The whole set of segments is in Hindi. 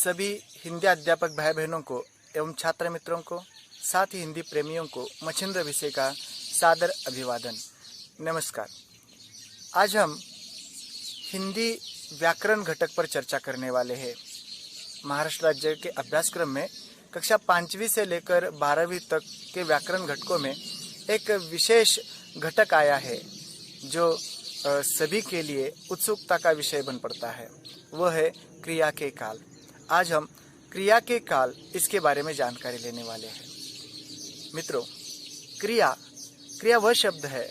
सभी हिंदी अध्यापक भाई बहनों को एवं छात्र मित्रों को, साथ ही हिंदी प्रेमियों को मच्छिंद्र विषय का सादर अभिवादन। नमस्कार। आज हम हिंदी व्याकरण घटक पर चर्चा करने वाले हैं। महाराष्ट्र राज्य के अभ्यासक्रम में कक्षा 5वीं से लेकर 12वीं तक के व्याकरण घटकों में एक विशेष घटक आया है जो सभी के लिए उत्सुकता का विषय बन पड़ता है। वह है क्रिया के काल। आज हम क्रिया के काल इसके बारे में जानकारी लेने वाले हैं। मित्रों, क्रिया वह शब्द है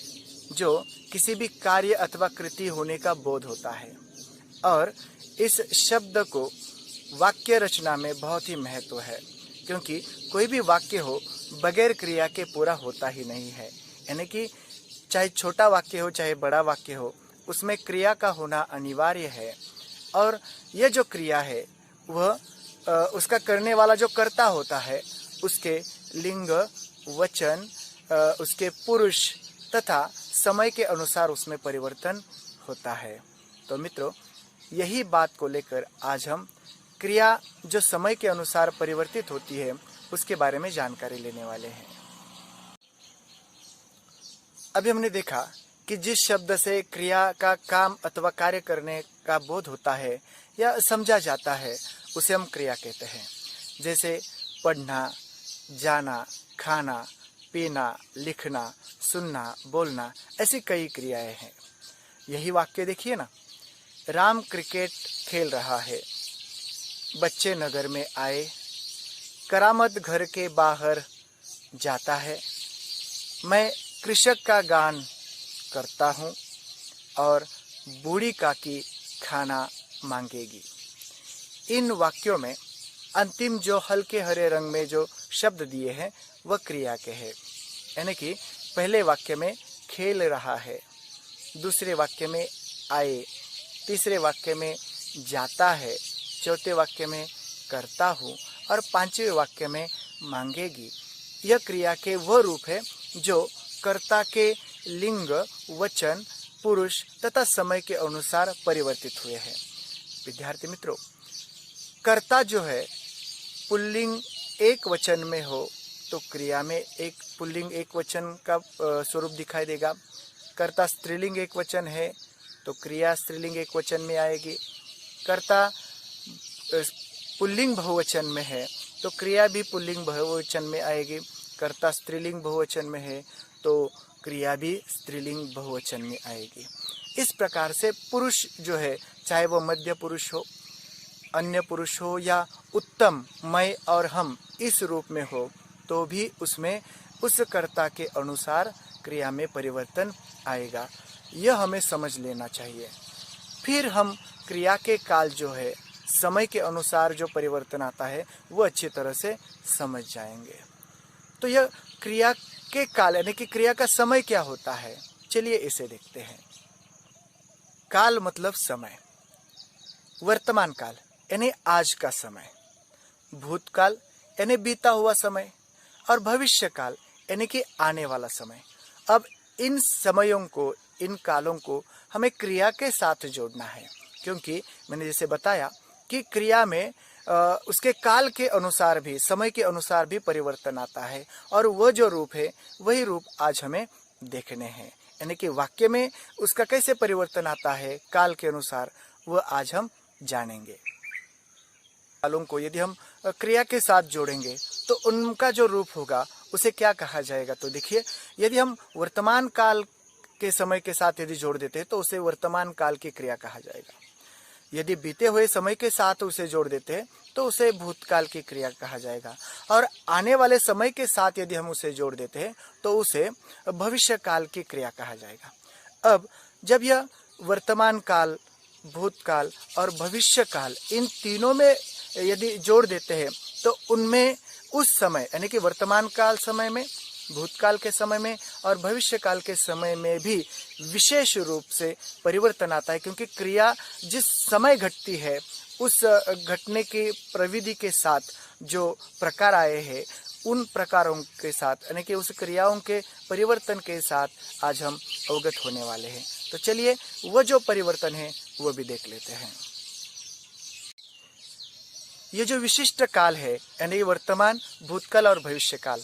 जो किसी भी कार्य अथवा कृति होने का बोध होता है और इस शब्द को वाक्य रचना में बहुत ही महत्व है, क्योंकि कोई भी वाक्य हो बगैर क्रिया के पूरा होता ही नहीं है। यानी कि चाहे छोटा वाक्य हो चाहे बड़ा वाक्य हो, उसमें क्रिया का होना अनिवार्य है। और यह जो क्रिया है वह उसका करने वाला जो कर्ता होता है उसके लिंग, वचन, उसके पुरुष तथा समय के अनुसार उसमें परिवर्तन होता है। तो मित्रों, यही बात को लेकर आज हम क्रिया जो समय के अनुसार परिवर्तित होती है उसके बारे में जानकारी लेने वाले हैं। अभी हमने देखा कि जिस शब्द से क्रिया का काम अथवा कार्य करने का बोध होता है या समझा जाता है उसे हम क्रिया कहते हैं। जैसे पढ़ना, जाना, खाना, पीना, लिखना, सुनना, बोलना, ऐसी कई क्रियाएं हैं। यही वाक्य देखिए ना, राम क्रिकेट खेल रहा है, बच्चे नगर में आए, करामत घर के बाहर जाता है, मैं कृषक का गान करता हूँ और बूढ़ी काकी खाना मांगेगी। इन वाक्यों में अंतिम जो हल्के हरे रंग में जो शब्द दिए हैं वह क्रिया के हैं। यानी कि पहले वाक्य में खेल रहा है, दूसरे वाक्य में आए, तीसरे वाक्य में जाता है, चौथे वाक्य में करता हूँ और पांचवें वाक्य में मांगेगी। यह क्रिया के वह रूप है जो कर्ता के लिंग, वचन, पुरुष तथा समय के अनुसार परिवर्तित हुए हैं। विद्यार्थी मित्रों, कर्ता जो है पुल्लिंग एक वचन में हो तो क्रिया में एक पुल्लिंग एक वचन का स्वरूप दिखाई देगा। कर्ता स्त्रीलिंग एक वचन है तो क्रिया स्त्रीलिंग एक वचन में आएगी। कर्ता पुल्लिंग बहुवचन में है तो क्रिया भी पुल्लिंग बहुवचन में आएगी। कर्ता स्त्रीलिंग बहुवचन में है तो क्रिया भी स्त्रीलिंग बहुवचन में आएगी। इस प्रकार से पुरुष जो है, चाहे वो मध्य पुरुष हो, अन्य पुरुष हो या उत्तम, मैं और हम इस रूप में हो, तो भी उसमें उस कर्ता के अनुसार क्रिया में परिवर्तन आएगा। यह हमें समझ लेना चाहिए। फिर हम क्रिया के काल जो है, समय के अनुसार जो परिवर्तन आता है वो अच्छी तरह से समझ जाएंगे। तो यह क्रिया के काल यानी कि क्रिया का समय क्या होता है, चलिए इसे देखते हैं। काल मतलब समय। वर्तमान काल यानी आज का समय, भूतकाल यानी बीता हुआ समय और भविष्य काल यानी कि आने वाला समय। अब इन समयों को, इन कालों को हमें क्रिया के साथ जोड़ना है, क्योंकि मैंने जैसे बताया कि क्रिया में उसके काल के अनुसार भी, समय के अनुसार भी परिवर्तन आता है और वह जो रूप है वही रूप आज हमें देखने हैं। यानी कि वाक्य में उसका कैसे परिवर्तन आता है काल के अनुसार, वह आज हम जानेंगे। कालों को यदि हम क्रिया के साथ जोड़ेंगे तो उनका जो रूप होगा उसे क्या कहा जाएगा। तो देखिए, यदि हम वर्तमान काल के समय के साथ यदि जोड़ देते हैं तो उसे वर्तमान काल की क्रिया कहा जाएगा। यदि बीते हुए समय के साथ उसे जोड़ देते हैं तो उसे भूतकाल की क्रिया कहा जाएगा और आने वाले समय के साथ यदि हम उसे जोड़ देते हैं तो उसे भविष्य काल की क्रिया कहा जाएगा। अब जब यह वर्तमान काल, भूतकाल और भविष्य काल, इन तीनों में यदि जोड़ देते हैं तो उनमें उस समय यानी कि वर्तमान काल समय में, भूतकाल के समय में और भविष्य काल के समय में भी विशेष रूप से परिवर्तन आता है, क्योंकि क्रिया जिस समय घटती है उस घटने की प्रविधि के साथ जो प्रकार आए हैं उन प्रकारों के साथ यानी कि उस क्रियाओं के परिवर्तन के साथ आज हम अवगत होने वाले हैं। तो चलिए वह जो परिवर्तन है वो भी देख लेते हैं। ये जो विशिष्ट काल है यानी वर्तमान, भूतकाल और भविष्य काल,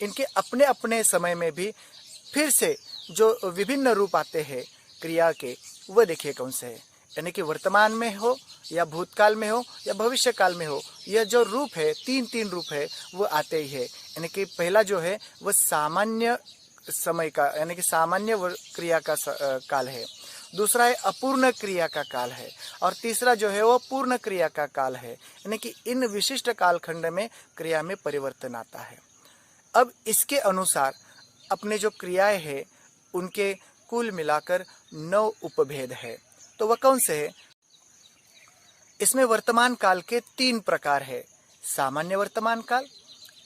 इनके अपने अपने समय में भी फिर से जो विभिन्न रूप आते हैं क्रिया के, वह देखिए कौन से है। यानी कि वर्तमान में हो या भूतकाल में हो या भविष्य काल में हो, यह जो रूप है, तीन रूप है, वो आते ही है। यानी कि पहला जो है वह सामान्य समय का यानी कि सामान्य क्रिया का काल है, दूसरा है अपूर्ण क्रिया का काल है, और तीसरा जो है वो पूर्ण क्रिया का काल है। यानी कि इन विशिष्ट कालखंड में क्रिया में परिवर्तन आता है। अब इसके अनुसार अपने जो क्रियाएं हैं उनके कुल मिलाकर 9 उपभेद है। तो वह कौन से है? इसमें वर्तमान काल के 3 प्रकार है: सामान्य वर्तमान काल,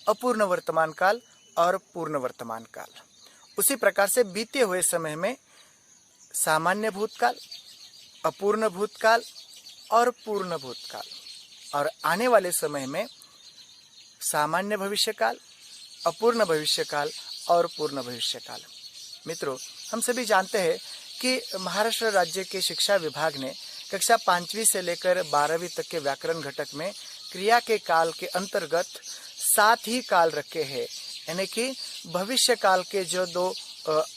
अपूर्ण वर्तमान काल और पूर्ण वर्तमान काल। उसी प्रकार से बीते हुए समय में सामान्य भूतकाल, अपूर्ण भूतकाल और पूर्ण भूतकाल, और आने वाले समय में सामान्य भविष्यकाल, अपूर्ण भविष्यकाल और पूर्ण भविष्यकाल। मित्रों, हम सभी जानते हैं कि महाराष्ट्र राज्य के शिक्षा विभाग ने कक्षा 5वीं से लेकर 12वीं तक के व्याकरण घटक में क्रिया के काल के अंतर्गत 7 ही काल रखे हैं। यानी कि भविष्य काल के जो 2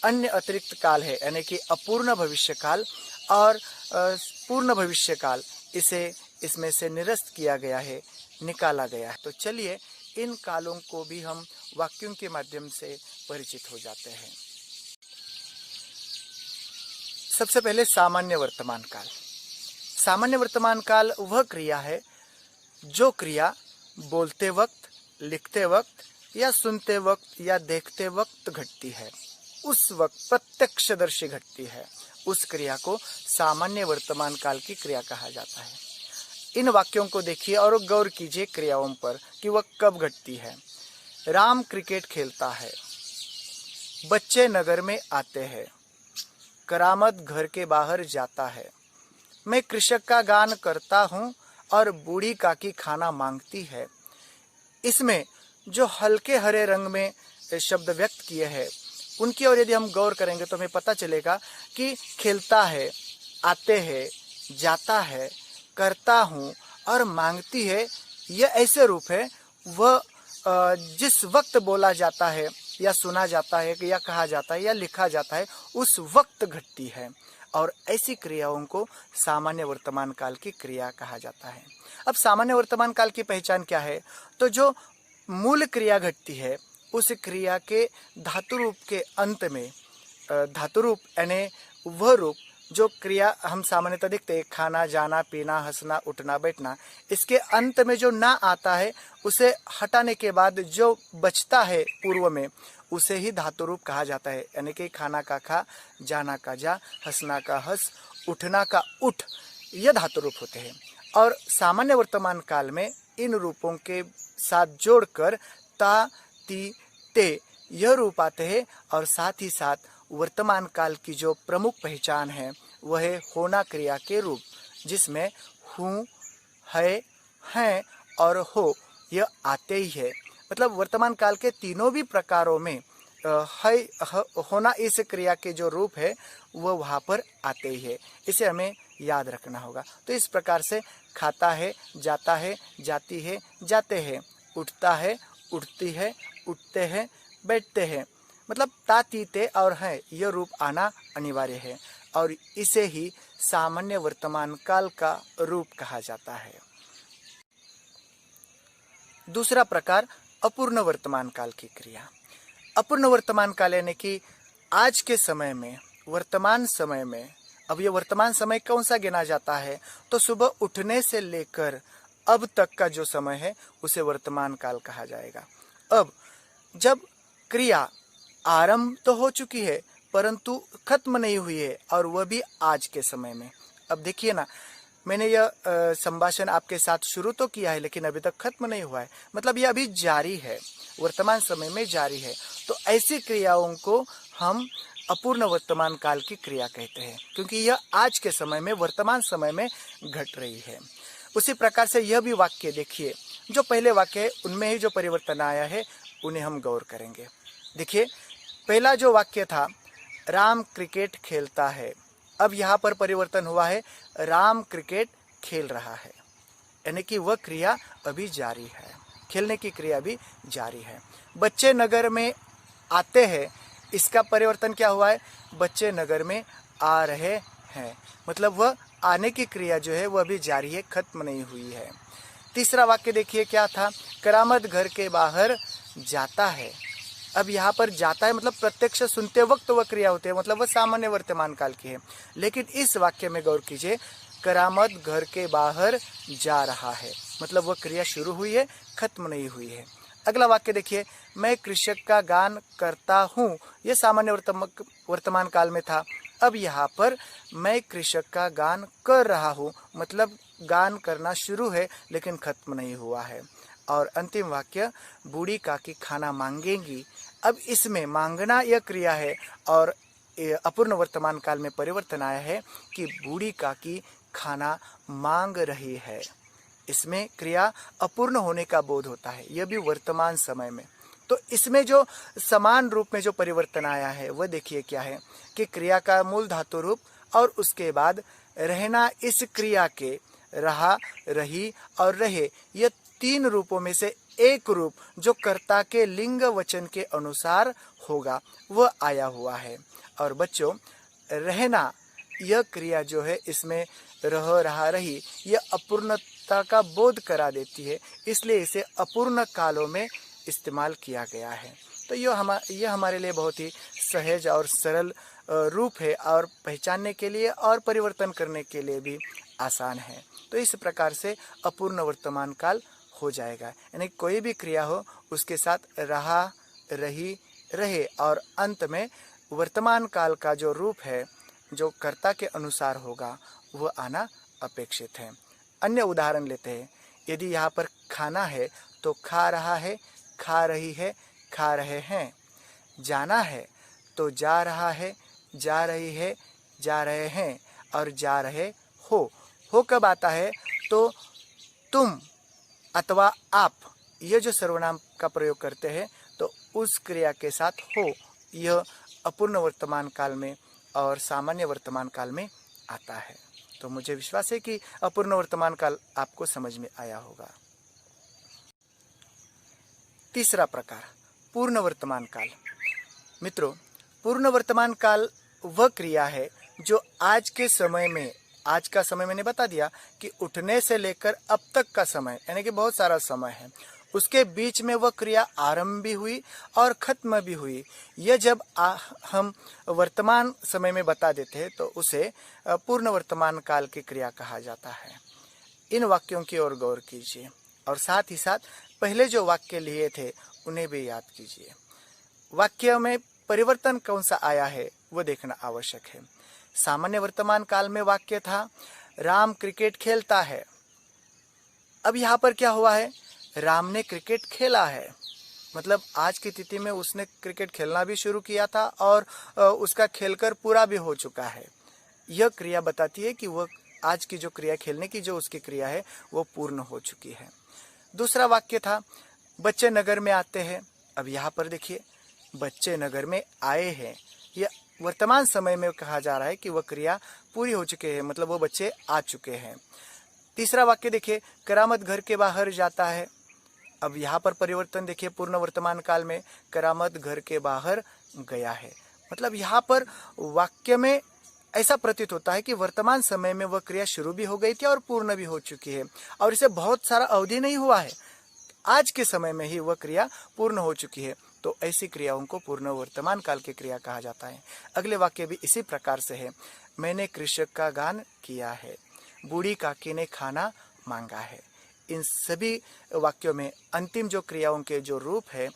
अन्य अतिरिक्त काल है, यानी कि अपूर्ण भविष्य काल और पूर्ण भविष्य काल, इसे इसमें से निरस्त किया गया है, निकाला गया है। तो चलिए इन कालों को भी हम वाक्यों के माध्यम से परिचित हो जाते हैं। सबसे पहले सामान्य वर्तमान काल। सामान्य वर्तमान काल वह क्रिया है जो क्रिया बोलते वक्त, लिखते वक्त या सुनते वक्त या देखते वक्त घटती है, उस वक्त प्रत्यक्षदर्शी घटती है। उस क्रिया को सामान्य वर्तमान काल की क्रिया कहा जाता है। इन वाक्यों को देखिए और गौर कीजिए क्रियाओं पर कि वह कब घटती है। राम क्रिकेट खेलता है, बच्चे नगर में आते हैं, करामत घर के बाहर जाता है, मैं कृषक का गान करता हूँ और बूढ़ी काकी खाना मांगती है। इसमें जो हल्के हरे रंग में शब्द व्यक्त किए हैं उनकी ओर यदि हम गौर करेंगे तो हमें पता चलेगा कि खेलता है, आते हैं, जाता है, करता हूँ और मांगती है, यह ऐसे रूप है वह जिस वक्त बोला जाता है या सुना जाता है या कहा जाता है या लिखा जाता है उस वक्त घटती है, और ऐसी क्रियाओं को सामान्य वर्तमान काल की क्रिया कहा जाता है। अब सामान्य वर्तमान काल की पहचान क्या है? तो जो मूल क्रिया घटती है उस क्रिया के धातु रूप के अंत में, धातु रूप यानी वह रूप जो क्रिया हम सामान्यतः देखते हैं, खाना, जाना, पीना, हंसना, उठना, बैठना, इसके अंत में जो ना आता है उसे हटाने के बाद जो बचता है पूर्व में उसे ही धातु रूप कहा जाता है। यानी कि खाना का खा, जाना का जा, हंसना का हंस, उठना का उठ, यह धातु रूप होते हैं। और सामान्य वर्तमान काल में इन रूपों के साथ जोड़कर ता, ती, ते यह रूप आते हैं, और साथ ही साथ वर्तमान काल की जो प्रमुख पहचान है वह है होना क्रिया के रूप, जिसमें हूँ, है, हैं और हो यह आते ही है। मतलब वर्तमान काल के तीनों भी प्रकारों में है, होना इस क्रिया के जो रूप है वह वहाँ पर आते ही है। इसे हमें याद रखना होगा। तो इस प्रकार से खाता है, जाता है, जाती है, जाते हैं, उठता है, उठती है, उठते हैं, बैठते हैं, मतलब ता, ती, ते और हैं यह रूप आना अनिवार्य है, और इसे ही सामान्य वर्तमान काल का रूप कहा जाता है। दूसरा प्रकार अपूर्ण वर्तमान काल की क्रिया। अपूर्ण वर्तमान काल यानी कि आज के समय में, वर्तमान समय में, अब ये वर्तमान समय कौन सा गिना जाता है? तो सुबह उठने से लेकर अब तक का जो समय है उसे वर्तमान काल कहा जाएगा। अब जब क्रिया आरंभ तो हो चुकी है परंतु खत्म नहीं हुई है, और वह भी आज के समय में। अब देखिए ना, मैंने यह संभाषण आपके साथ शुरू तो किया है लेकिन अभी तक खत्म नहीं हुआ है, मतलब यह अभी जारी है, वर्तमान समय में जारी है। तो ऐसी क्रियाओं को हम अपूर्ण वर्तमान काल की क्रिया कहते हैं, क्योंकि यह आज के समय में, वर्तमान समय में घट रही है। उसी प्रकार से यह भी वाक्य देखिए, जो पहले वाक्य है उनमें ही जो परिवर्तन आया है उन्हें हम गौर करेंगे। देखिए, पहला जो वाक्य था राम क्रिकेट खेलता है, अब यहाँ पर परिवर्तन हुआ है राम क्रिकेट खेल रहा है। यानी कि वह क्रिया अभी जारी है, खेलने की क्रिया भी जारी है। बच्चे नगर में आते हैं, इसका परिवर्तन क्या हुआ है? बच्चे नगर में आ रहे हैं, मतलब वह आने की क्रिया जो है वह अभी जारी है, खत्म नहीं हुई है। तीसरा वाक्य देखिए क्या था? करामत घर के बाहर जाता है। अब यहाँ पर जाता है मतलब प्रत्यक्ष सुनते वक्त वह क्रिया होती है, मतलब वह सामान्य वर्तमान काल की है। लेकिन इस वाक्य में गौर कीजिए, करामत घर के बाहर जा रहा है, मतलब वह क्रिया शुरू हुई है, खत्म नहीं हुई है। अगला वाक्य देखिए, मैं कृषक का गान करता हूँ, यह सामान्य वर्तमान काल में था। अब यहाँ पर मैं कृषक का गान कर रहा हूँ, मतलब गान करना शुरू है लेकिन खत्म नहीं हुआ है। और अंतिम वाक्य, बूढ़ी काकी खाना मांगेंगी। अब इसमें मांगना यह क्रिया है और अपूर्ण वर्तमान काल में परिवर्तन आया है कि बूढ़ी काकी खाना मांग रही है। इसमें क्रिया अपूर्ण होने का बोध होता है, यह भी वर्तमान समय में। तो इसमें जो समान रूप में जो परिवर्तन आया है वह देखिए क्या है कि क्रिया का मूल धातु रूप और उसके बाद रहना, इस क्रिया के रहा, रही और रहे, यह तीन रूपों में से एक रूप जो कर्ता के लिंग वचन के अनुसार होगा वह आया हुआ है। और बच्चों, रहना यह क्रिया जो है इसमें रह, रहा, रही, यह अपूर्णता का बोध करा देती है, इसलिए इसे अपूर्ण कालों में इस्तेमाल किया गया है। तो यह हमारे लिए बहुत ही सहज और सरल रूप है और पहचानने के लिए और परिवर्तन करने के लिए भी आसान है। तो इस प्रकार से अपूर्ण वर्तमान काल हो जाएगा, यानी कोई भी क्रिया हो उसके साथ रहा, रही, रहे और अंत में वर्तमान काल का जो रूप है जो कर्ता के अनुसार होगा वह आना अपेक्षित है। अन्य उदाहरण लेते हैं। यदि यहाँ पर खाना है तो खा रहा है, खा रही है, खा रहे हैं। जाना है तो जा रहा है, जा रही है, जा रहे हैं और जा रहे हो। हो कब आता है? तो तुम अथवा आप, यह जो सर्वनाम का प्रयोग करते हैं तो उस क्रिया के साथ हो, यह अपूर्ण वर्तमान काल में और सामान्य वर्तमान काल में आता है। तो मुझे विश्वास है कि अपूर्ण वर्तमान काल आपको समझ में आया होगा। तीसरा प्रकार, पूर्ण वर्तमान काल। मित्रों, पूर्ण वर्तमान काल वह क्रिया है जो आज के समय में, आज का समय मैंने बता दिया कि उठने से लेकर अब तक का समय, यानी कि बहुत सारा समय है, उसके बीच में वह क्रिया आरंभ भी हुई और खत्म भी हुई। यह जब हम वर्तमान समय में बता देते हैं तो उसे पूर्ण वर्तमान काल की क्रिया कहा जाता है। इन वाक्यों की ओर गौर कीजिए और साथ ही साथ पहले जो वाक्य लिए थे उन्हें भी याद कीजिए। वाक्य में परिवर्तन कौन सा आया है वो देखना आवश्यक है। सामान्य वर्तमान काल में वाक्य था, राम क्रिकेट खेलता है। अब यहाँ पर क्या हुआ है? राम ने क्रिकेट खेला है, मतलब आज की तिथि में उसने क्रिकेट खेलना भी शुरू किया था और उसका खेलकर पूरा भी हो चुका है। यह क्रिया बताती है कि वह आज की जो क्रिया, खेलने की जो उसकी क्रिया है वो पूर्ण हो चुकी है। दूसरा वाक्य था, बच्चे नगर में आते हैं। अब यहाँ पर देखिए, बच्चे नगर में आए हैं, यह वर्तमान समय में कहा जा रहा है कि वह क्रिया पूरी हो चुके हैं, मतलब वो बच्चे आ चुके हैं। तीसरा वाक्य देखिए, करामत घर के बाहर जाता है। अब यहाँ पर परिवर्तन देखिए, पूर्ण वर्तमान काल में करामत घर के बाहर गया है, मतलब यहाँ पर वाक्य में ऐसा प्रतीत होता है कि वर्तमान समय में वह क्रिया शुरू भी हो गई थी और पूर्ण भी हो चुकी है और इसे बहुत सारा अवधि नहीं हुआ है, आज के समय में ही वह क्रिया पूर्ण हो चुकी है। तो ऐसी क्रियाओं को पूर्ण वर्तमान काल की क्रिया कहा जाता है। अगले वाक्य भी इसी प्रकार से है, मैंने कृषक का गान किया है, बूढ़ी काकी ने खाना मांगा है। इन सभी वाक्यों में अंतिम जो क्रियाओं के जो रूप है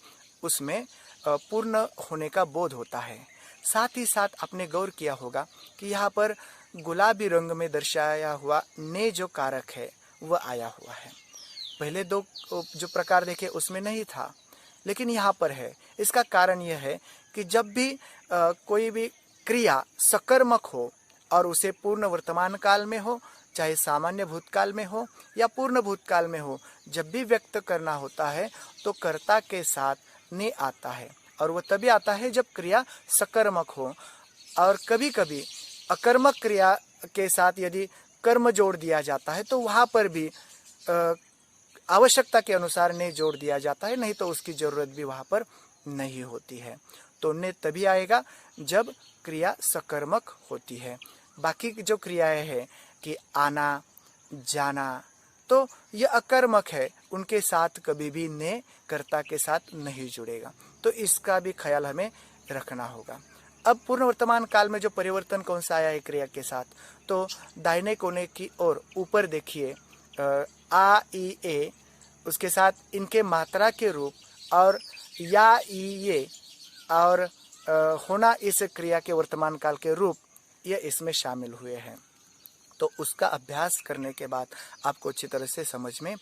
उसमें पूर्ण होने का बोध होता है। साथ ही साथ आपने गौर किया होगा कि यहाँ पर गुलाबी रंग में दर्शाया हुआ ने जो कारक है वह आया हुआ है। पहले दो जो प्रकार देखे उसमें नहीं था, लेकिन यहाँ पर है। इसका कारण यह है कि जब भी कोई भी क्रिया सकर्मक हो और उसे पूर्ण वर्तमान काल में हो, चाहे सामान्य भूतकाल में हो या पूर्ण भूतकाल में हो, जब भी व्यक्त करना होता है तो कर्ता के साथ ने आता है और वह तभी आता है जब क्रिया सकर्मक हो। और कभी कभी अकर्मक क्रिया के साथ यदि कर्म जोड़ दिया जाता है तो वहाँ पर भी आवश्यकता के अनुसार ने जोड़ दिया जाता है, नहीं तो उसकी जरूरत भी वहाँ पर नहीं होती है। तो ने तभी आएगा जब क्रिया सकर्मक होती है। बाकी जो क्रियाएं हैं कि आना, जाना, तो यह अकर्मक है, उनके साथ कभी भी ने कर्ता के साथ नहीं जुड़ेगा। तो इसका भी ख्याल हमें रखना होगा। अब पूर्ण वर्तमान काल में जो परिवर्तन कौन सा आया है क्रिया के साथ, तो दाहिने कोने की ओर ऊपर देखिए आ, ई, ए, उसके साथ इनके मात्रा के रूप और या, ई, ये और होना इस क्रिया के वर्तमान काल के रूप, ये इसमें शामिल हुए हैं। तो उसका अभ्यास करने के बाद आपको अच्छी तरह से समझ में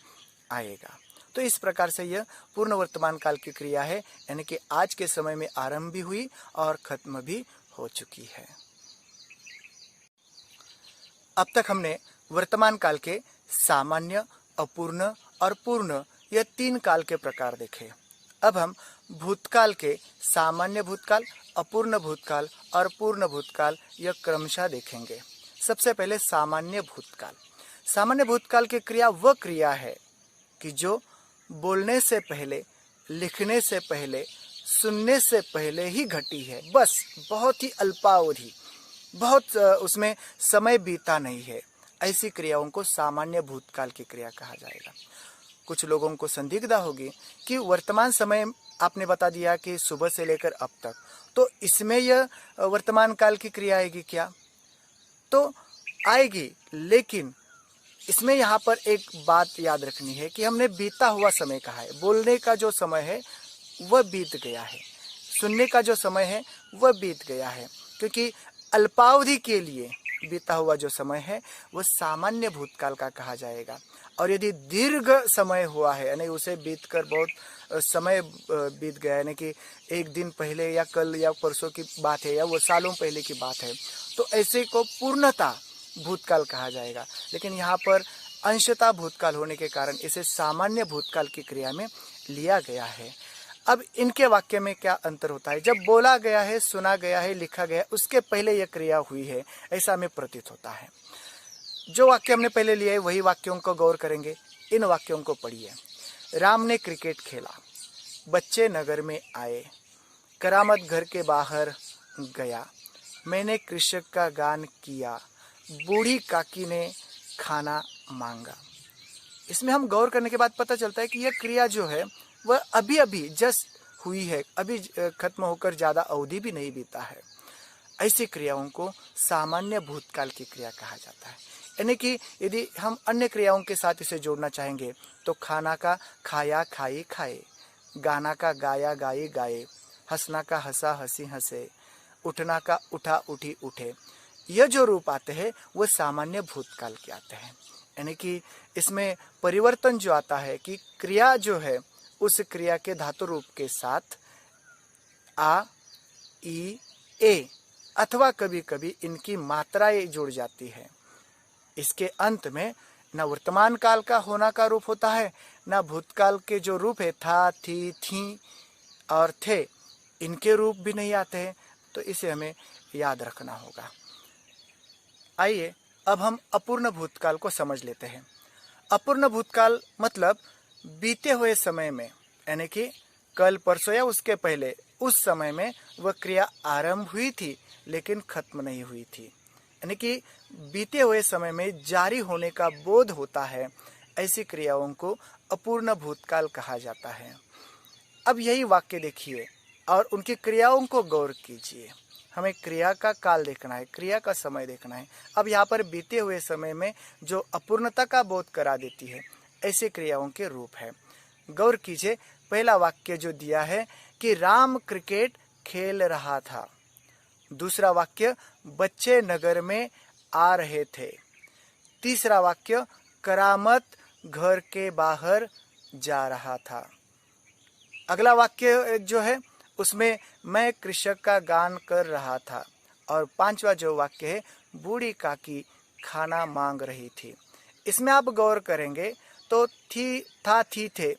आएगा। तो इस प्रकार से यह पूर्ण वर्तमान काल की क्रिया है, यानी कि आज के समय में आरंभ भी हुई और खत्म भी हो चुकी है। अब तक हमने वर्तमान काल के सामान्य, अपूर्ण और पूर्ण यह 3 काल के प्रकार देखे। अब हम भूतकाल के सामान्य भूतकाल, अपूर्ण भूतकाल और पूर्ण भूतकाल यह क्रमशः देखेंगे। सबसे पहले सामान्य भूतकाल। सामान्य भूतकाल की क्रिया वह क्रिया है कि जो बोलने से पहले, लिखने से पहले, सुनने से पहले ही घटी है। बस बहुत ही अल्पावधि, बहुत उसमें समय बीता नहीं है, ऐसी क्रियाओं को सामान्य भूतकाल की क्रिया कहा जाएगा। कुछ लोगों को संदिग्धता होगी कि वर्तमान समय आपने बता दिया कि सुबह से लेकर अब तक, तो इसमें यह वर्तमान काल की क्रिया आएगी क्या? तो आएगी, लेकिन इसमें यहाँ पर एक बात याद रखनी है कि हमने बीता हुआ समय कहा है। बोलने का जो समय है वह बीत गया है, सुनने का जो समय है वह बीत गया है, क्योंकि अल्पावधि के लिए बीता हुआ जो समय है वह सामान्य भूतकाल का कहा जाएगा। और यदि दीर्घ समय हुआ है, यानी उसे बीतकर बहुत समय बीत गया, यानी कि एक दिन पहले या कल या परसों की बात है या वो सालों पहले की बात है, तो ऐसे को पूर्णता भूतकाल कहा जाएगा। लेकिन यहाँ पर अंशतः भूतकाल होने के कारण इसे सामान्य भूतकाल की क्रिया में लिया गया है। अब इनके वाक्य में क्या अंतर होता है? जब बोला गया है, सुना गया है, लिखा गया है, उसके पहले यह क्रिया हुई है, ऐसा हमें प्रतीत होता है। जो वाक्य हमने पहले लिए वही वाक्यों को गौर करेंगे। इन वाक्यों को पढ़िए। राम ने क्रिकेट खेला, बच्चे नगर में आए, करामत घर के बाहर गया, मैंने कृषक का गान किया, बूढ़ी काकी ने खाना मांगा। इसमें हम गौर करने के बाद पता चलता है कि यह क्रिया जो है वह अभी अभी जस्ट हुई है, अभी खत्म होकर ज़्यादा अवधि भी नहीं बीता है। ऐसी क्रियाओं को सामान्य भूतकाल की क्रिया कहा जाता है। यानी कि यदि हम अन्य क्रियाओं के साथ इसे जोड़ना चाहेंगे तो खाना का खाया खाई खाए, गाना का गाया गाई गाए, हंसना का हंसा हंसी हंसे, उठना का उठा उठी उठे, यह जो रूप आते हैं वह सामान्य भूतकाल के आते हैं। यानी कि इसमें परिवर्तन जो आता है कि क्रिया जो है उस क्रिया के धातु रूप के साथ आ, ई, ए अथवा कभी कभी इनकी मात्राएं जुड़ जाती है। इसके अंत में न वर्तमान काल का होना का रूप होता है, न भूतकाल के जो रूप है था, थी, थी और थे, इनके रूप भी नहीं आते हैं। तो इसे हमें याद रखना होगा। आइए अब हम अपूर्ण भूतकाल को समझ लेते हैं। अपूर्ण भूतकाल मतलब बीते हुए समय में, यानी कि कल परसों या उसके पहले उस समय में वह क्रिया आरंभ हुई थी लेकिन खत्म नहीं हुई थी, यानी कि बीते हुए समय में जारी होने का बोध होता है। ऐसी क्रियाओं को अपूर्ण भूतकाल कहा जाता है। अब यही वाक्य देखिए और उनकी क्रियाओं को गौर कीजिए। हमें क्रिया का काल देखना है, क्रिया का समय देखना है। अब यहाँ पर बीते हुए समय में जो अपूर्णता का बोध करा देती है, ऐसी क्रियाओं के रूप है। गौर कीजिए, पहला वाक्य जो दिया है कि राम क्रिकेट खेल रहा था। दूसरा वाक्य बच्चे नगर में आ रहे थे। तीसरा वाक्य करामत घर के बाहर जा रहा था। अगला वाक्य जो है उसमें मैं कृषक का गान कर रहा था। और पांचवा जो वाक्य है बूढ़ी काकी खाना मांग रही थी। इसमें आप गौर करेंगे तो थी, था, थी, थे,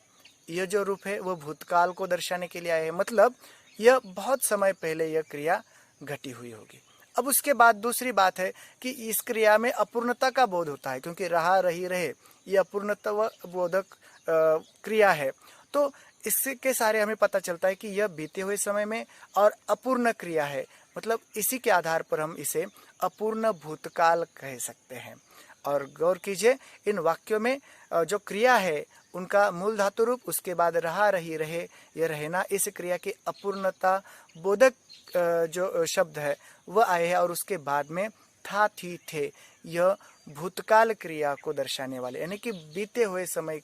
यह जो रूप है वह भूतकाल को दर्शाने के लिए आए हैं। मतलब यह बहुत समय पहले यह क्रिया घटी हुई होगी। अब उसके बाद दूसरी बात है कि इस क्रिया में अपूर्णता का बोध होता है, क्योंकि रहा, रही, रहे यह अपूर्णत्व बोधक क्रिया है। तो इसके सारे हमें पता चलता है कि यह बीते हुए समय में और अपूर्ण क्रिया है, मतलब इसी के आधार पर हम इसे अपूर्ण भूतकाल कह सकते हैं। और गौर कीजिए, इन वाक्यों में जो क्रिया है उनका मूल धातु रूप, उसके बाद रहा, रही, रहे, यह रहना, इस क्रिया की अपूर्णता बोधक जो शब्द है वह आए हैं, और उसके बाद में था, थी, थे, यह भूतकाल क्रिया को दर्शाने वाले यानी कि बीते हुए समय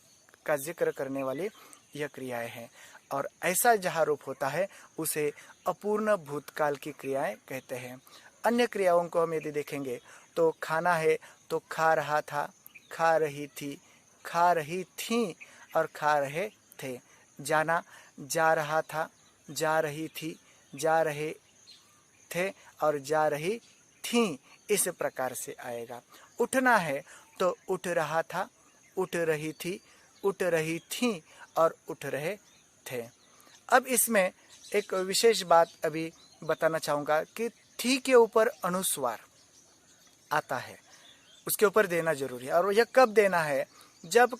का जिक्र करने वाली यह क्रियाएं हैं। और ऐसा जहाँ रूप होता है उसे अपूर्ण भूतकाल की क्रियाएं कहते हैं। अन्य क्रियाओं को हम यदि देखेंगे तो खाना है तो खा रहा था, खा रही थी, खा रही थी और खा रहे थे। जाना, जा रहा था, जा रही थी, जा रहे थे और जा रही थी, इस प्रकार से आएगा। उठना है तो उठ रहा था, उठ रही थी, उठ रही थी और उठ रहे थे। अब इसमें एक विशेष बात अभी बताना चाहूँगा कि थी के ऊपर अनुस्वार आता है, उसके ऊपर देना जरूरी है। और यह कब देना है? जब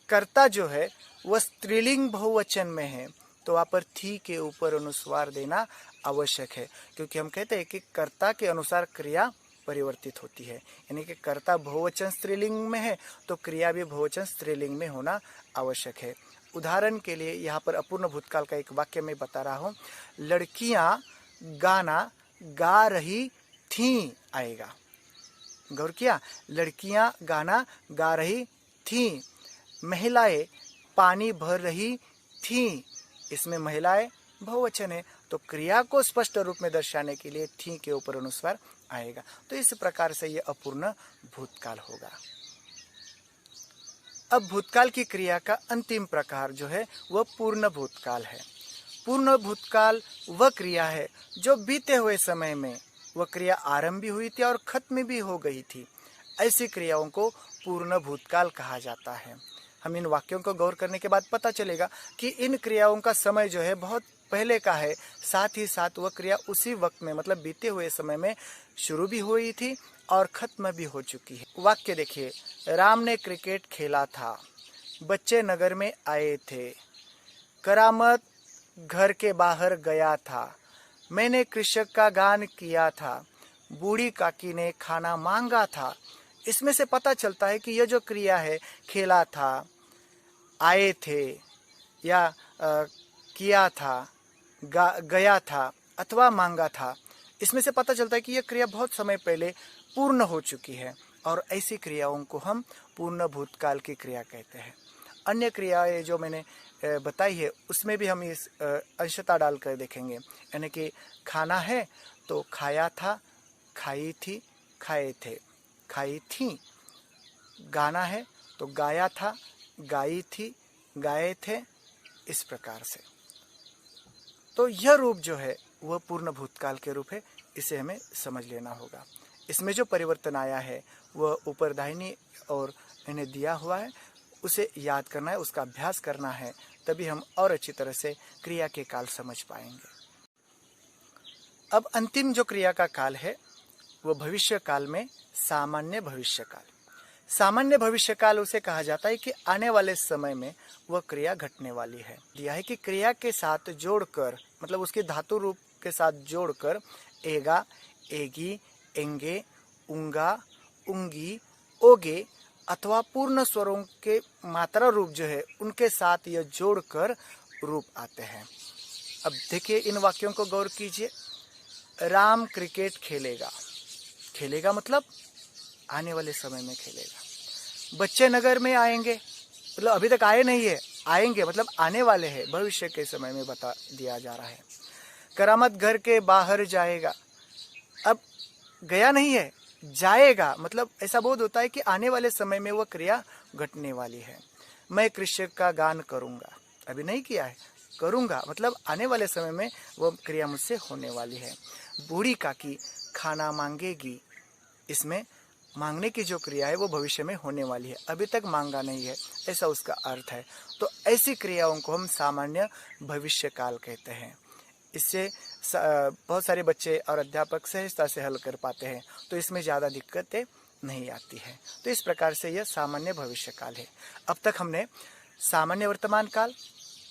कर्ता जो है वह स्त्रीलिंग बहुवचन में है तो वहाँ पर थी के ऊपर अनुस्वार देना आवश्यक है, क्योंकि हम कहते हैं कि कर्ता के अनुसार क्रिया परिवर्तित होती है। यानी कि कर्ता बहुवचन स्त्रीलिंग में है तो क्रिया भी बहुवचन स्त्रीलिंग में होना आवश्यक है। उदाहरण के लिए यहाँ पर अपूर्ण भूतकाल का एक वाक्य मैं बता रहा हूँ। लड़कियां गाना गा रही थीं आएगा। गौर किया? लड़कियां गाना गा रही थीं। महिलाएं पानी भर रही थीं, इसमें महिलाएं बहुवचन है तो क्रिया को स्पष्ट रूप में दर्शाने के लिए थी के ऊपर अनुस्वार आएगा। तो इस प्रकार से यह अपूर्ण भूतकाल होगा। अब भूतकाल की क्रिया का अंतिम प्रकार जो है वह पूर्ण भूतकाल है। पूर्ण भूतकाल वह क्रिया है जो बीते हुए समय में वह क्रिया आरंभ भी हुई थी और खत्म भी हो गई थी। ऐसी क्रियाओं को पूर्ण भूतकाल कहा जाता है। हम इन वाक्यों को गौर करने के बाद पता चलेगा कि इन क्रियाओं का समय जो है बहुत पहले का है, साथ ही साथ वह क्रिया उसी वक्त में मतलब बीते हुए समय में शुरू भी हुई थी और खत्म भी हो चुकी है। वाक्य देखिए, राम ने क्रिकेट खेला था, बच्चे नगर में आए थे, करामत घर के बाहर गया था, मैंने कृषक का गान किया था, बूढ़ी काकी ने खाना मांगा था। इसमें से पता चलता है कि यह जो क्रिया है, खेला था, आए थे या किया था, गया था अथवा मांगा था, इसमें से पता चलता है कि यह क्रिया बहुत समय पहले पूर्ण हो चुकी है और ऐसी क्रियाओं को हम पूर्ण भूतकाल की क्रिया कहते हैं। अन्य क्रियाएं जो मैंने बताई है उसमें भी हम इस अंशता डालकर देखेंगे। यानी कि खाना है तो खाया था, खाई थी, खाए थे, खाई थी। गाना है तो गाया था, गाई थी, गाए थे, इस प्रकार से। तो यह रूप जो है वह पूर्ण भूतकाल के रूप है, इसे हमें समझ लेना होगा। इसमें जो परिवर्तन आया है वह ऊपर दाहिनी और इन्हें दिया हुआ है, उसे याद करना है, उसका अभ्यास करना है, तभी हम और अच्छी तरह से क्रिया के काल समझ पाएंगे। अब अंतिम जो क्रिया का काल है वह भविष्य काल में सामान्य भविष्य काल। सामान्य भविष्य काल उसे कहा जाता है कि आने वाले समय में वह क्रिया घटने वाली है। दिया है कि क्रिया के साथ जोड़कर मतलब उसके धातु रूप के साथ जोड़कर एगा, एगी, एंगे, उंगा, उंगी, ओगे अथवा पूर्ण स्वरों के मात्रा रूप जो है उनके साथ यह जोड़कर रूप आते हैं। अब देखिए इन वाक्यों को गौर कीजिए। राम क्रिकेट खेलेगा, खेलेगा मतलब आने वाले समय में खेलेगा। बच्चे नगर में आएंगे मतलब अभी तक आए नहीं है, आएंगे मतलब आने वाले हैं, भविष्य के समय में बता दिया जा रहा है। करामत घर के बाहर जाएगा, अब गया नहीं है, जाएगा मतलब ऐसा बोध होता है कि आने वाले समय में वह क्रिया घटने वाली है। मैं कृषक का गान करूंगा, अभी नहीं किया है, करूंगा मतलब आने वाले समय में वह क्रिया मुझसे होने वाली है। बूढ़ी काकी खाना मांगेगी, इसमें मांगने की जो क्रिया है वो भविष्य में होने वाली है, अभी तक मांगा नहीं है, ऐसा उसका अर्थ है। तो ऐसी क्रियाओं को हम सामान्य भविष्य काल कहते हैं। इससे बहुत सारे बच्चे और अध्यापक सहजता से हल कर पाते हैं, तो इसमें ज़्यादा दिक्कतें नहीं आती है। तो इस प्रकार से यह सामान्य भविष्य काल है। अब तक हमने सामान्य वर्तमान काल,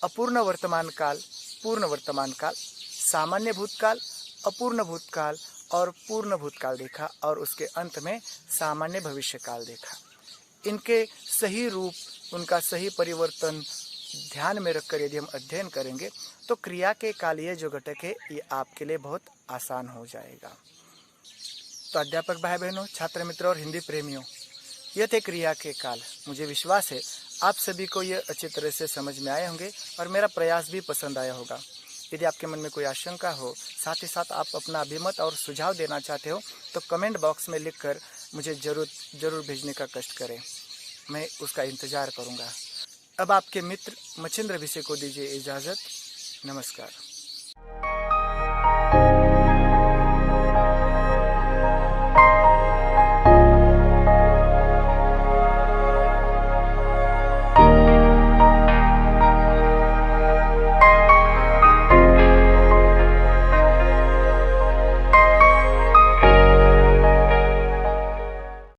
अपूर्ण वर्तमान काल, पूर्ण वर्तमान काल, सामान्य भूतकाल, अपूर्ण भूतकाल और पूर्ण भूतकाल देखा और उसके अंत में सामान्य भविष्य काल देखा। इनके सही रूप, उनका सही परिवर्तन ध्यान में रखकर यदि हम अध्ययन करेंगे तो क्रिया के कालीय जो घटक है ये आपके लिए बहुत आसान हो जाएगा। तो अध्यापक भाई बहनों, छात्र मित्रों और हिंदी प्रेमियों, यह थे क्रिया के काल। मुझे विश्वास है आप सभी को यह अच्छी तरह से समझ में आए होंगे और मेरा प्रयास भी पसंद आया होगा। यदि आपके मन में कोई आशंका हो, साथ ही साथ आप अपना अभिमत और सुझाव देना चाहते हो तो कमेंट बॉक्स में लिखकर मुझे जरूर भेजने का कष्ट करें। मैं उसका इंतज़ार करूँगा। अब आपके मित्र मच्छिंद्र भिसे को दीजिए इजाज़त। नमस्कार।